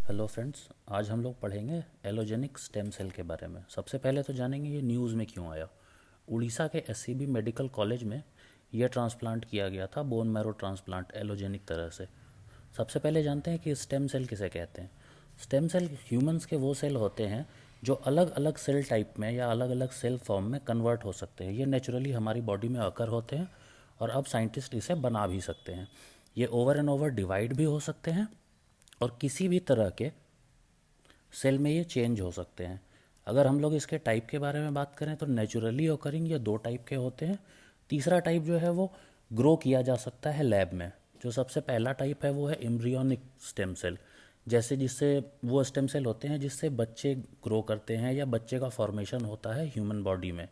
Hello friends, आज हम लोग पढ़ेंगे एलोजेनिक स्टेम सेल के बारे में। सबसे पहले तो जानेंगे ये न्यूज़ में क्यों आया। उड़ीसा के एससीबी मेडिकल कॉलेज में यह ट्रांसप्लांट किया गया था, बोन मैरो ट्रांसप्लांट एलोजेनिक तरह से। सबसे पहले जानते हैं कि स्टेम सेल किसे कहते हैं। स्टेम सेल ह्यूमंस के वो सेल होते हैं जो अलग अलग सेल टाइप में या अलग अलग सेल फॉर्म में कन्वर्ट हो सकते हैं। ये नेचुरली हमारी बॉडी में अकर होते हैं और अब साइंटिस्ट इसे बना भी सकते हैं। ये ओवर एंड ओवर डिवाइड भी हो सकते हैं और किसी भी तरह के सेल में ये चेंज हो सकते हैं। अगर हम लोग इसके टाइप के बारे में बात करें तो नेचुरली ओकरिंग ये दो टाइप के होते हैं। तीसरा टाइप जो है वो ग्रो किया जा सकता है लैब में। जो सबसे पहला टाइप है वो है एम्ब्रियोनिक स्टेम सेल, जैसे जिससे वो स्टेम सेल होते हैं जिससे बच्चे ग्रो करते हैं या बच्चे का फॉर्मेशन होता है ह्यूमन बॉडी में।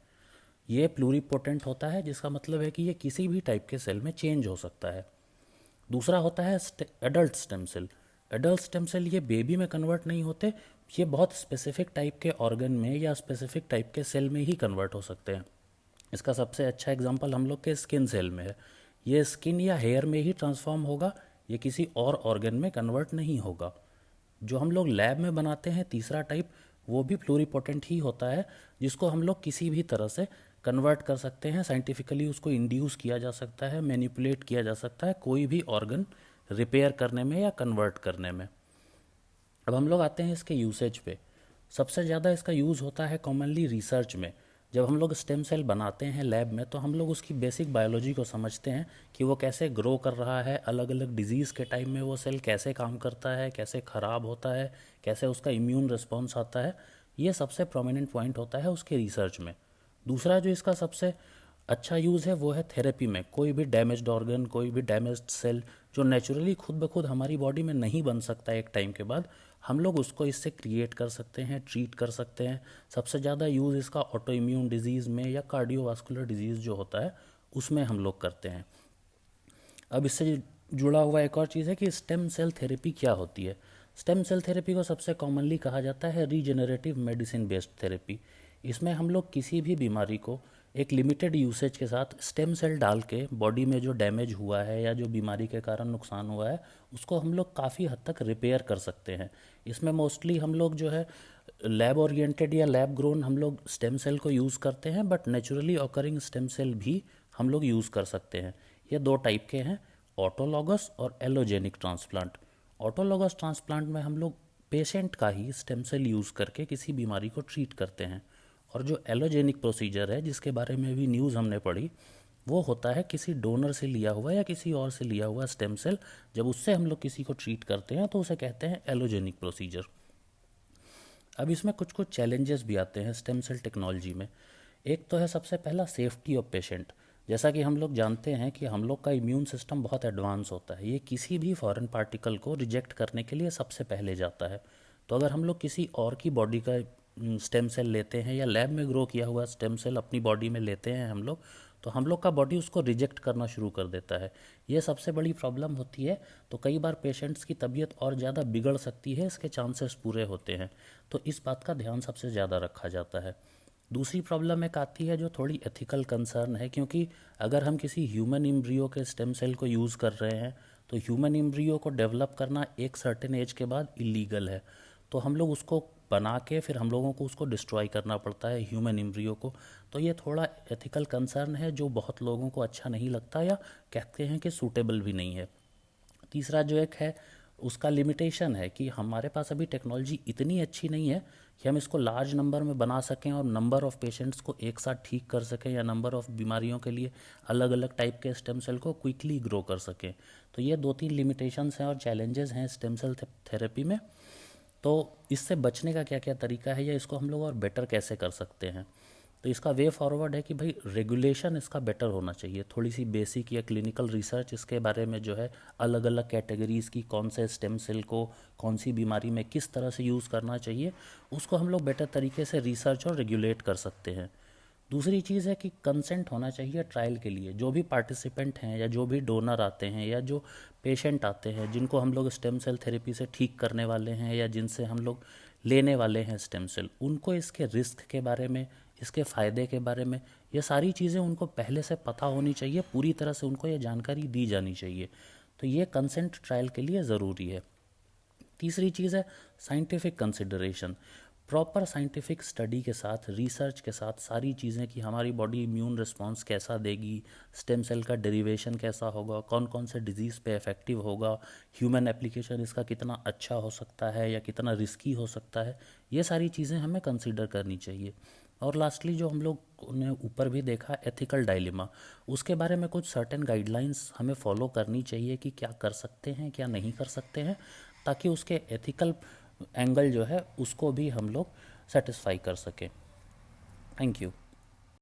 ये प्लूरीपोटेंट होता है, जिसका मतलब है कि ये किसी भी टाइप के सेल में चेंज हो सकता है। दूसरा होता है adult stem cell. Adult stem cell ये बेबी में कन्वर्ट नहीं होते, ये बहुत स्पेसिफिक टाइप के ऑर्गन में या स्पेसिफिक टाइप के सेल में ही कन्वर्ट हो सकते हैं। इसका सबसे अच्छा एग्जांपल हम लोग के स्किन सेल में है। ये स्किन या हेयर में ही ट्रांसफॉर्म होगा, ये किसी और ऑर्गन में कन्वर्ट नहीं होगा। जो हम लोग लैब में बनाते हैं तीसरा टाइप, वो भी प्लूरीपोटेंट ही होता है, जिसको हम लोग किसी भी तरह से कन्वर्ट कर सकते हैं। साइंटिफिकली उसको इंड्यूस किया जा सकता है, मैनिपुलेट किया जा सकता है कोई भी ऑर्गन रिपेयर करने में या कन्वर्ट करने में। अब हम लोग आते हैं इसके यूसेज पे। सबसे ज़्यादा इसका यूज़ होता है कॉमनली रिसर्च में। जब हम लोग स्टेम सेल बनाते हैं लैब में तो हम लोग उसकी बेसिक बायोलॉजी को समझते हैं कि वो कैसे ग्रो कर रहा है, अलग अलग डिजीज़ के टाइम में वो सेल कैसे काम करता है, कैसे ख़राब होता है, कैसे उसका इम्यून रिस्पॉन्स आता है। ये सबसे प्रोमिनेंट पॉइंट होता है उसके रिसर्च में। दूसरा जो इसका सबसे अच्छा यूज़ है वो है थेरेपी में। कोई भी डैमेज्ड ऑर्गन, कोई भी डैमेज्ड सेल जो नेचुरली खुद ब खुद हमारी बॉडी में नहीं बन सकता एक टाइम के बाद, हम लोग उसको इससे क्रिएट कर सकते हैं, ट्रीट कर सकते हैं। सबसे ज़्यादा यूज़ इसका ऑटो इम्यून डिजीज़ में या कार्डियोवास्कुलर डिजीज़ जो होता है उसमें हम लोग करते हैं। अब इससे जुड़ा हुआ एक और चीज़ है कि स्टेम सेल थेरेपी क्या होती है। स्टेम सेल थेरेपी को सबसे कॉमनली कहा जाता है रीजेनरेटिव मेडिसिन बेस्ड थेरेपी। इसमें हम लोग किसी भी बीमारी को एक लिमिटेड यूसेज के साथ स्टेम सेल डाल के बॉडी में जो डैमेज हुआ है या जो बीमारी के कारण नुकसान हुआ है उसको हम लोग काफ़ी हद तक रिपेयर कर सकते हैं। इसमें मोस्टली हम लोग जो है लैब ओरिएंटेड या लैब ग्रोन हम लोग स्टेम सेल को यूज़ करते हैं, but naturally occurring stem cell भी हम लोग यूज़ कर सकते हैं। ये दो टाइप के हैं, ऑटोलॉगस और एलोजेनिक ट्रांसप्लांट। ऑटोलॉगस ट्रांसप्लांट में हम लोग पेशेंट का ही स्टेम सेल यूज़ करके किसी बीमारी को ट्रीट करते हैं। और जो एलोजेनिक प्रोसीजर है जिसके बारे में भी न्यूज़ हमने पढ़ी, वो होता है किसी डोनर से लिया हुआ या किसी और से लिया हुआ स्टेम सेल। जब उससे हम लोग किसी को ट्रीट करते हैं तो उसे कहते हैं एलोजेनिक प्रोसीजर। अब इसमें कुछ कुछ चैलेंजेस भी आते हैं स्टेम सेल टेक्नोलॉजी में। एक तो है सबसे पहला सेफ्टी ऑफ पेशेंट। जैसा कि हम लोग जानते हैं कि हम लोग का इम्यून सिस्टम बहुत एडवांस होता है, ये किसी भी फॉरेन पार्टिकल को रिजेक्ट करने के लिए सबसे पहले जाता है। तो अगर हम लोग किसी और की बॉडी का स्टेम सेल लेते हैं या लैब में ग्रो किया हुआ स्टेम सेल अपनी बॉडी में लेते हैं हम लोग, तो हम लोग का बॉडी उसको रिजेक्ट करना शुरू कर देता है। ये सबसे बड़ी प्रॉब्लम होती है। तो कई बार पेशेंट्स की तबीयत और ज़्यादा बिगड़ सकती है, इसके चांसेस पूरे होते हैं। तो इस बात का ध्यान सबसे ज़्यादा रखा जाता है। दूसरी प्रॉब्लम एक आती है जो थोड़ी एथिकल कंसर्न है, क्योंकि अगर हम किसी ह्यूमन एम्ब्रियो के स्टेम सेल को यूज़ कर रहे हैं तो ह्यूमन एम्ब्रियो को डेवलप करना एक सर्टेन एज के बाद इलीगल है। तो हम लोग उसको बना के फिर हम लोगों को उसको डिस्ट्रॉय करना पड़ता है ह्यूमन एम्ब्रियो को। तो ये थोड़ा एथिकल कंसर्न है जो बहुत लोगों को अच्छा नहीं लगता या कहते हैं कि सूटेबल भी नहीं है। तीसरा जो एक है उसका लिमिटेशन है कि हमारे पास अभी टेक्नोलॉजी इतनी अच्छी नहीं है कि हम इसको लार्ज नंबर में बना सकें और नंबर ऑफ़ पेशेंट्स को एक साथ ठीक कर सकें या नंबर ऑफ़ बीमारियों के लिए अलग अलग टाइप के स्टेम सेल को क्विकली ग्रो कर सकें। तो ये दो तीन लिमिटेशंस हैं और चैलेंजेस हैं स्टेम सेल थेरेपी में। तो इससे बचने का क्या क्या तरीका है या इसको हम लोग और बेटर कैसे कर सकते हैं। तो इसका वे फॉरवर्ड है कि भाई रेगुलेशन इसका बेटर होना चाहिए। थोड़ी सी बेसिक या क्लिनिकल रिसर्च इसके बारे में जो है, अलग अलग कैटेगरीज़ की कौन से स्टेम सेल को कौन सी बीमारी में किस तरह से यूज़ करना चाहिए, उसको हम लोग बेटर तरीके से रिसर्च और रेगुलेट कर सकते हैं। दूसरी चीज़ है कि कंसेंट होना चाहिए ट्रायल के लिए। जो भी पार्टिसिपेंट हैं या जो भी डोनर आते हैं या जो पेशेंट आते हैं जिनको हम लोग स्टेम सेल थेरेपी से ठीक करने वाले हैं या जिनसे हम लोग लेने वाले हैं स्टेम सेल, उनको इसके रिस्क के बारे में, इसके फ़ायदे के बारे में, ये सारी चीज़ें उनको पहले से पता होनी चाहिए। पूरी तरह से उनको ये जानकारी दी जानी चाहिए। तो ये कंसेंट ट्रायल के लिए ज़रूरी है। तीसरी चीज़ है scientific consideration, proper scientific study के साथ, रिसर्च के साथ सारी चीज़ें कि हमारी बॉडी इम्यून रिस्पॉन्स कैसा देगी, स्टेम सेल का डेरिवेशन कैसा होगा, कौन कौन से डिजीज़ पे इफ़ेक्टिव होगा, ह्यूमन एप्लीकेशन इसका कितना अच्छा हो सकता है या कितना रिस्की हो सकता है, ये सारी चीज़ें हमें कंसीडर करनी चाहिए। और लास्टली जो हम लोग ने ऊपर भी देखा एथिकल डायलेमा, उसके बारे में कुछ सर्टेन गाइडलाइंस हमें फॉलो करनी चाहिए कि क्या कर सकते हैं क्या नहीं कर सकते हैं, ताकि उसके एथिकल एंगल जो है उसको भी हम लोग सेटिस्फाई कर सकें। Thank you.